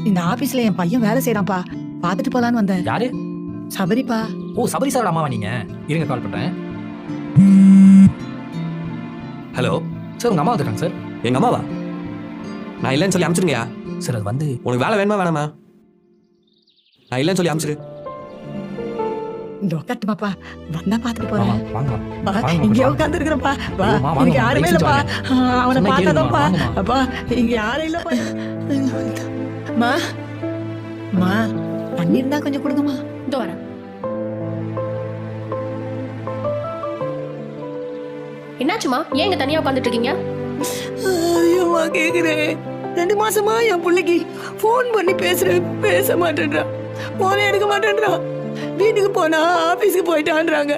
இந்த ஆபீஸ்ல என் பையன் வேலை செய்யறான்ப்பா, பாத்துட்டு போலான்னு வந்தேன். யாரு? சபரிப்பா. ஓ, சபரி சார் அம்மாவா நீங்க? இருங்க, கால் பண்றேன். ஹலோ சார், உங்க அம்மா வந்துட்டாங்க சார். எங்க அம்மாவா? நான் இல்லைன்னு சொல்லி அனுப்பிச்சிருங்கயா. சார் அது வந்து உனக்கு வேலை வேணுமா வேணாமா? நான் இல்லைன்னு சொல்லி அனுப்பிச்சிரு. இந்த உட்காட்டுமாப்பா, வந்தா பாத்துட்டு போறேன். வாங்க இங்கே உட்கார்ந்து இருக்கிறப்பா. இங்க யாருமே இல்லப்பா, அவனை பார்த்தாதான்ப்பா. அப்பா இங்க யாரும் இல்லப்பா. மா மா தண்ணி இருந்தா கொஞ்சம் கொடுங்கம்மா. இதோ வரேன். என்னாச்சுமா? ஏன் இங்க தனியா உட்காந்துட்டு இருக்கீங்க? ஐயோமா கேக்குறேன். 2 மாசமா என் பிள்ளைக்கு போன் பண்ணி பேச மாட்டேன்றா, போனே எடுக்க மாட்டேன்றா. வீட்டுக்கு போனா ஆபீஸ்க்கு போயிட்டான்றாங்க,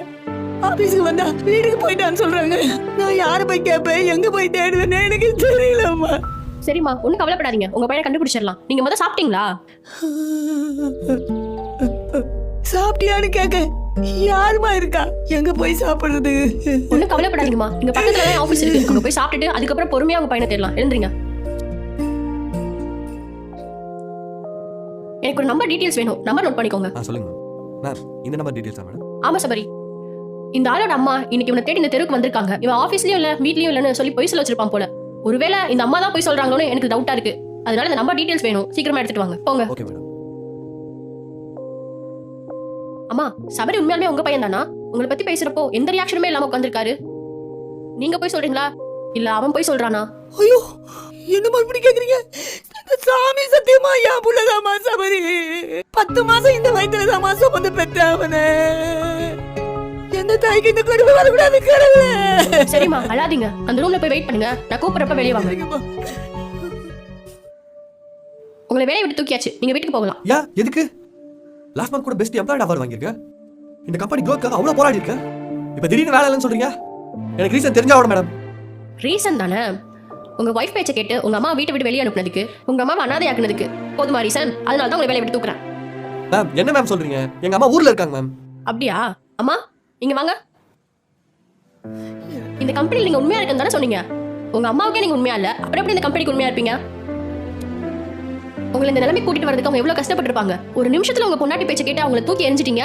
ஆபீஸ்க்கு வந்தா வீட்டுக்கு போயிட்டான்னு சொல்றாங்க. நான் யாரை போய் கேட்பேன், எங்க போய் தேடுவேன்னு எனக்கு தெரியலம்மா. சரிம்மா, ஒன்னும் கவலைப்படாதீங்க, உங்க பையனை கண்டுபிடிச்சிடலாம். நீங்க முதல்ல சாப்பிட்டீங்களா? சாப்பிட்டியான்னு கேட்க யாருமா இருக்கா, எங்க போய் சாப்பிடுறது? ஒன்னும் கவலைப்படாதீங்கம்மா, இங்க பக்கத்துல தான் ஆபீஸ் இருக்கு, அங்க போய் சாப்பிட்டுட்டு அதுக்கப்புறம் பொறுமையா உங்க பையனை தேடலாம். எழுந்துறீங்க. எனக்கு ஒரு நம்பர் டீடைல்ஸ் வேணும், நம்பர் நோட் பண்ணிக்கோங்க. சொல்லுங்க மேம். இந்த நம்பர் டீடைல்ஸா மேடம்? ஆமா சபரி, இந்த ஆளோட அம்மா இன்னைக்கு இவனை தேடி இந்த தெருவுக்கு வந்திருக்காங்க. இவன் ஆபீஸ்லயும் இல்ல வீட்லயும் இல்லன்னு சொல்லி பொய் சொல்ல வச்சிருப்பான் போல. ஒருவேளை இந்த அம்மா தான் போய் சொல்றாங்களோன்னு எனக்கு டவுட்டா இருக்கு. அதனால இந்த நம்பர் டீடைல்ஸ் வேணும், சீக்கிரமா எடுத்துட்டு வாங்க. போங்க. Okay madam. அம்மா, சபரி உண்மையாலுமே உங்க பையன் தானா? உங்களை பத்தி பேசுறப்போ எந்த ரியாக்ஷனுமே இல்லாம உட்காந்துருக்காரு. நீங்க போய் சொல்றீங்களா இல்ல அவன் போய் சொல்றானா? ஐயோ, என்னமா இப்படி கேக்குறீங்க? சாமி சத்தியமா என் புள்ளதாமா சபரி. 10 மாசம் இந்த வயித்துல தாமா சுமந்து பெற்ற அவனே. எந்த தாய்க்கு இந்த கொடுமை வரக்கூடாது கடவுளே. சரிம்மா, அழாதீங்க. அந்த ரூம்ல போய் வெயிட் பண்ணுங்க, நான் கூப்பிடுறப்ப வெளியே வாங்க. உங்களை வேலையை விட்டு தூக்கியாச்சு, நீங்க வீட்டுக்கு போகலாம். யா எதுக்கு? லாஸ்ட் மந்த் கூட பெஸ்ட் எம்ப்ளாய்ட் அவார்ட் வாங்கியிருக்க. இந்த கம்பெனி க்ரோத்க்காக அவ்வளவு போராடி இருக்க. இப்போ திடீர்னு வேலை இல்லைன்னு சொல்றீங்க. எனக்கு ரீசன் தெரிஞ்சாவோட மேடம். ரீசன் தானே? உங்க வைஃப் பேச்சை கேட்டு உங்க அம்மா வீட்டை விட்டு வெளியே அனுப்புனதுக்கு, உங்க அம்மா அனாதையாக்குனதுக்கு போதுமா ரீசன்? அதனால தான் உங்களை வேலையை விட்டு தூக்குறேன். மேம் என்ன மேம் சொல்றீங்க? எங்க அம்மா ஊர்ல இருக்காங்க மேம். அப்படியா? அம்மா இங்க வாங்க. இந்த கம்பெனியில் நீங்க உண்மையா இருக்குன்னு தானே சொன்னீங்க. உங்க அம்மாவுக்கே நீங்க உண்மையா இல்ல, அப்புறம் எப்படி இந்த கம்பெனிக்கு உண்மையா இருப்பீங்க? உங்களை இந்த நிலைமை கூட்டிட்டு வரதுக்கு அவங்க எவ்வளவு கஷ்டப்பட்டிருப்பாங்க. ஒரு நிமிஷத்துல உங்க பொண்டாட்டி பேச்சை கேட்டு அவங்களை தூக்கி எரிஞ்சிட்டீங்க.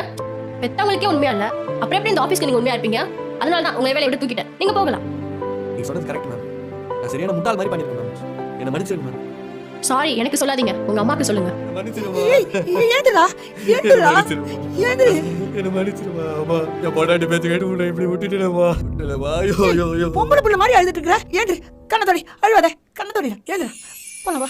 பெத்தவங்களுக்கே உண்மையா இல்ல, அப்புறம் எப்படி இந்த ஆபீஸ்க்கு நீங்க உண்மையா இருப்பீங்க? அதனால தான் உங்களை வேலையை விட்டு தூக்கிட்டேன். நீங்க போகலாம். நீங்க சொன்னது கரெக்ட் மேம். நான் சரியான முட்டாள் மாதிரி பண்ணிருக்கேன் மேம். என்ன மன்னிச்சிருங்க மேம். சாரி, எனக்கு சொல்லாதீங்க, உங்க அம்மாக்கு சொல்லுங்க. மன்னிச்சிருமா. ஏந்துடா ஏந்துடா ஏந்து. என்ன மன்னிச்சிருமா. அம்மா என் பொண்டாட்டி பேச்ச கேட்டு உன்னை இப்படி விட்டுட்டேனம்மா. விட்டுலமா. ஐயோ ஐயோ ஐயோ. பொம்பளை புள்ள மாதிரி அழுதுட்டு இருக்கற. ஏந்து, கண்ணத்தோடி அழுவாத, கண்ணத்தோடி ஏந்து. போலாம் வா.